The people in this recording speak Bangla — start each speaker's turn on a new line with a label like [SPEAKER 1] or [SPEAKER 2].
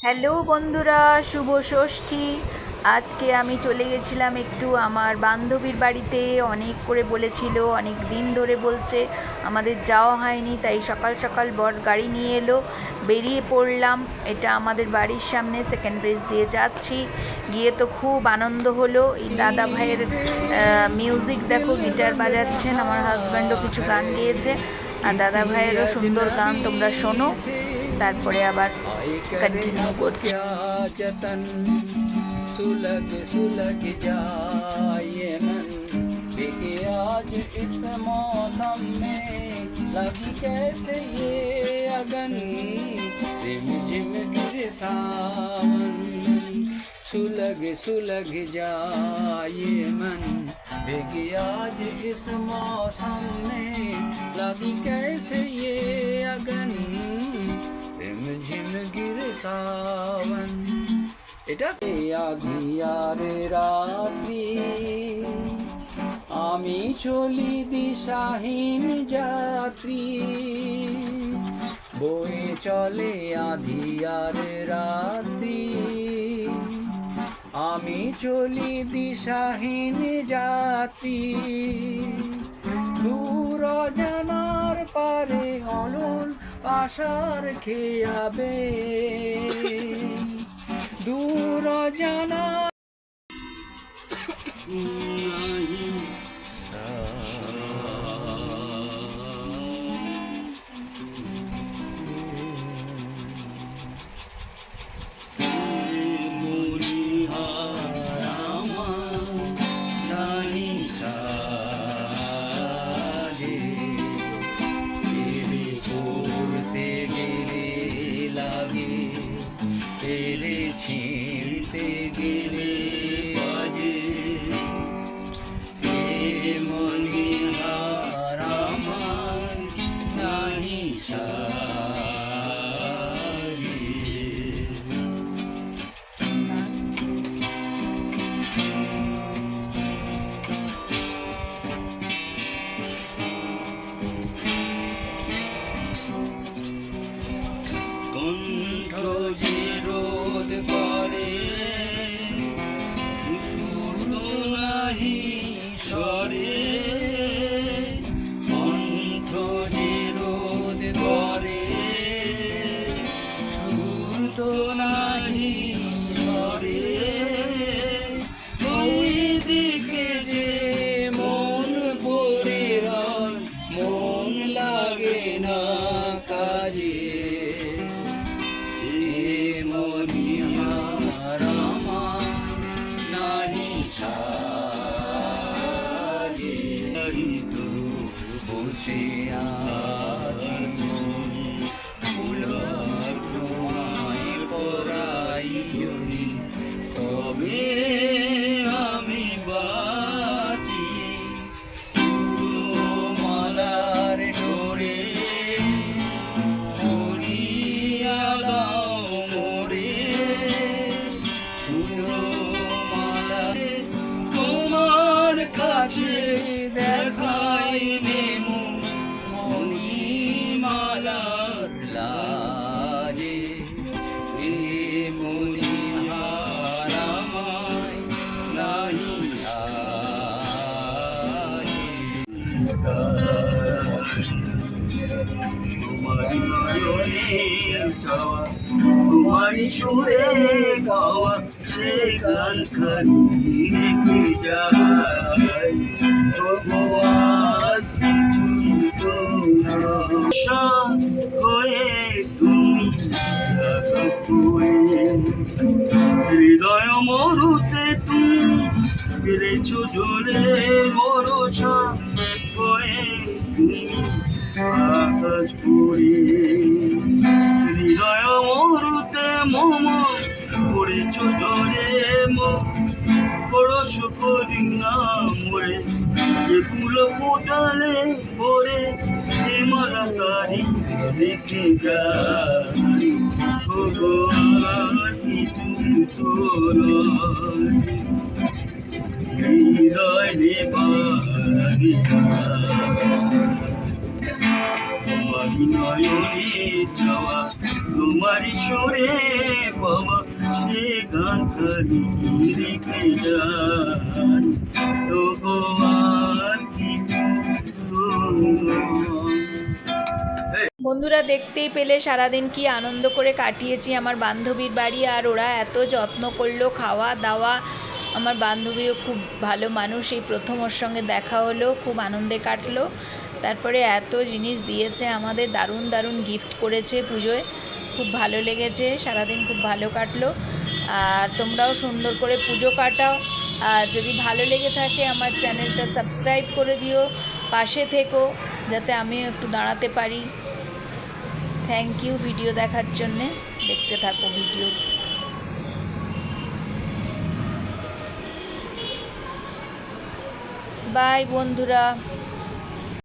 [SPEAKER 1] হ্যালো বন্ধুরা, শুভ ষষ্ঠী। আজকে আমি চলে গেছিলাম একটু আমার বান্ধবীর বাড়িতে। অনেক করে বলেছিল, অনেক দিন ধরে বলছে, আমাদের যাওয়া হয়নি, তাই সকাল সকাল বর গাড়ি নিয়ে এলো, বেরিয়ে পড়লাম। এটা আমাদের বাড়ির সামনে, সেকেন্ড ব্রিজ দিয়ে যাচ্ছি। গিয়ে তো খুব আনন্দ হলো। এই দাদা ভাইয়ের মিউজিক দেখো, গিটার বাজাচ্ছেন, আমার হাজব্যান্ডও কিছু গান গেয়েছে, আর দাদা ভাইয়েরও সুন্দর গান, তোমরা শোনো, তারপরে আবার कंटिन्यू করছি।
[SPEAKER 2] जतन सुलग सुलग जाए मन बिके आज इस मौसम में लगी कैसे ये अगन रिम झिम गिरे सावन सुलग सुलग जाए मन बिके आज इस मौसम में लगी कैसे ये अगन ঝিম গিরে সাবন। এটা আধিয়ারে রাত্রি আমি চলি দিশাহীন যাত্রী বয়ে চলে আধিয়ারে রাত্রি আমি চলি দিশাহীন যাত্রী দূর জানার পারে অলন আশার খেয়াবে দূর জানা तेरे छेड़ते गिरे बाजे ये मनिहार আমার নাহি সাজে কণ্ঠ যে রোদ করে সুর নাহি স্বরে কণ্ঠ যে রোদ করে সুর তো নাহি স্বরে ওই দিকে যে মন পড়ে রয় মন লাগে না কাজে মনিহার আমার নাহি সাজে তো বসে আছি ফুল তোমায় পরাই যদি তবে আমি বাঁচি মালার ডোরে তোমার কাছে দেখাই নেমু মণিমালার লাজে এ মণিহার আমায় নাহি
[SPEAKER 3] তোমারি নয়নে চাওয়া তোমারি সুরে গাওয়া সে গানখানি রেখে যায় ভগবান কিছু হয়ে তুমি হৃদয় মরুতে তুমি ফিরেছ জলে ভরসা হয়ে তুমি আকাশ করে হৃদয় মরুতে মম করেছ জলে পরশ করি না মরে যে ফুল ফোটালে পরে মালা তারি রেখে যাই ভগবান কিছু তোর হৃদয় নেবারি তোমারি নয়নে যাওয়া তোমারই সুরে বাবা সে গান খালি রেখে যান তবু আর কিছু নয়।
[SPEAKER 1] বন্ধুরা, দেখতেই পেলে সারাদিন কি আনন্দ করে কাটিয়েছি আমার বান্ধবীর বাড়ি। আর ওরা এত যত্ন করলো, খাওয়া দাওয়া। আমার বান্ধবীও খুব ভালো মানুষ, এই প্রথম ওর সঙ্গে দেখা হলো, খুব আনন্দে কাটলো। তারপরে এত জিনিস দিয়েছে আমাদের, দারুণ দারুণ গিফট করেছে পুজোয়, খুব ভালো লেগেছে, সারাদিন খুব ভালো কাটলো। আর তোমরাও সুন্দর করে পুজো কাটাও। আর যদি ভালো লেগে থাকে আমার চ্যানেলটা সাবস্ক্রাইব করে দিও, পাশে থেকো যাতে আমিও একটু দাঁড়াতে পারি। থ্যাংক ইউ ভিডিও দেখার জন্যে, দেখতে থাকো ভিডিও। বাই বন্ধুরা।